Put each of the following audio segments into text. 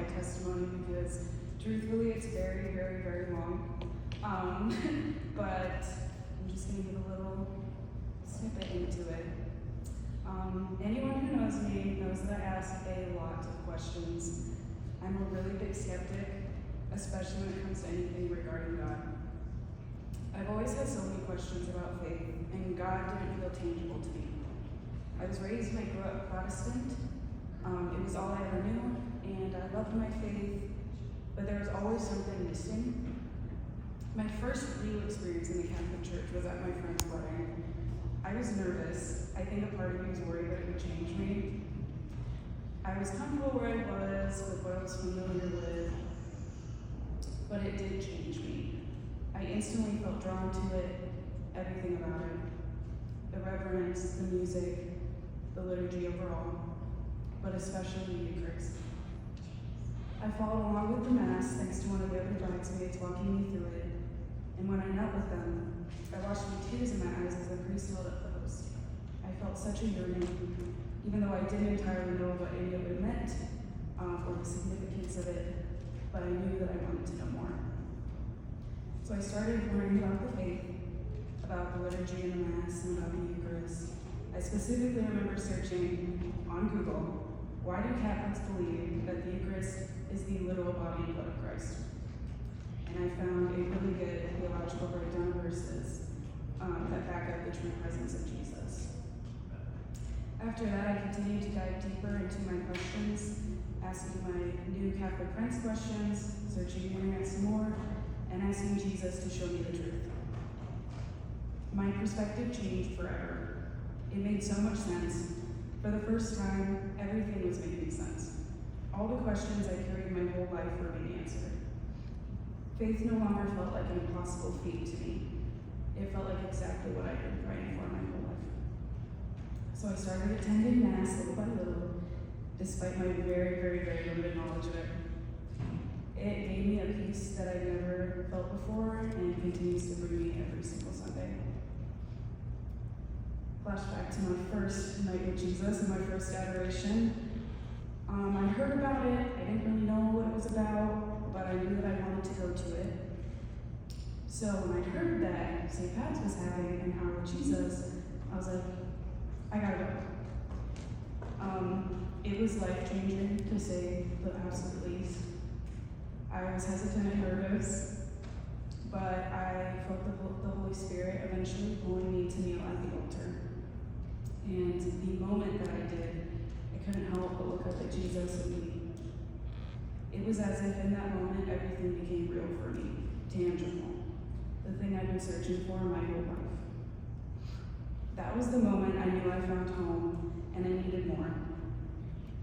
my testimony because truthfully it's very, very, very long. But I'm just going to give a little snippet into it. Anyone who knows me knows that I ask a lot of questions. I'm a really big skeptic, especially when it comes to anything regarding God. I've always had so many questions about faith, and God didn't feel tangible to me. I was raised and I grew up Protestant. It was all I ever knew, and I loved my faith, but there was always something missing. My first real experience in the Catholic Church was at my friend's wedding. I was nervous. I think a part of me was worried that it would change me. I was comfortable where I was, with what I was familiar with, but it did change me. I instantly felt drawn to it, everything about it. The reverence, the music, the liturgy overall, but especially the Eucharist. I followed along with the Mass thanks to one of the other bridesmaids walking me through it, and when I knelt with them, I watched with tears in my eyes as the priest held up the host. I felt such a yearning, even though I didn't entirely know what any of it meant, or the significance of it, but I knew that I wanted to know more. So I started learning about the faith, about the liturgy and the Mass, and about the Eucharist. I specifically remember searching on Google, why do Catholics believe that the Eucharist is the literal body and blood of Christ? And I found a really good theological breakdown of verses that back up the true presence of Jesus. After that, I continued to dive deeper into my questions, asking my new Catholic friends questions, searching the internet some more, and asking Jesus to show me the truth. My perspective changed forever. It made so much sense. For the first time, everything was making sense. All the questions I carried my whole life were being answered. Faith no longer felt like an impossible feat to me. It felt like exactly what I'd been praying for my whole life. So I started attending Mass little by little, despite my very, very, very limited knowledge of it. It gave me a peace that I'd never felt before and continues to bring me every single Sunday. Flashback to my first night with Jesus and my first adoration. I heard about it. I didn't really know what it was about, but I knew that I wanted to go to it. So when I heard that St. Pat's was having an hour with Jesus, I was like, I gotta go. It was life-changing, to say the absolute least. I was hesitant and nervous, but I felt the Holy Spirit eventually pulling me to kneel at the altar. And the moment that I did, I couldn't help but look up at Jesus and weep. It was as if in that moment everything became real for me, tangible, the thing I'd been searching for my whole life. That was the moment I knew I found home and I needed more.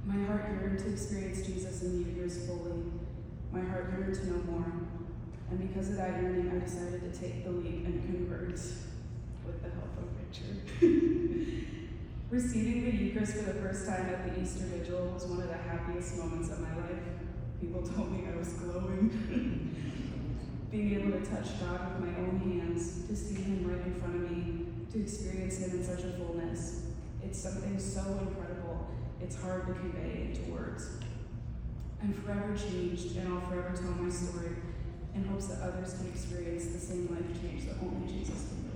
My heart yearned to experience Jesus in the Eucharist fully. My heart yearned to know more. And because of that yearning, I decided to take the leap and convert with the help of Richard. Receiving the Eucharist for the first time at the Easter Vigil was one of the happiest moments of my life. People told me I was glowing. Being able to touch God with my own hands, to see Him right in front of me, to experience Him in such a fullness. It's something so incredible, it's hard to convey into words. I'm forever changed, and I'll forever tell my story in hopes that others can experience the same life change that only Jesus can bring.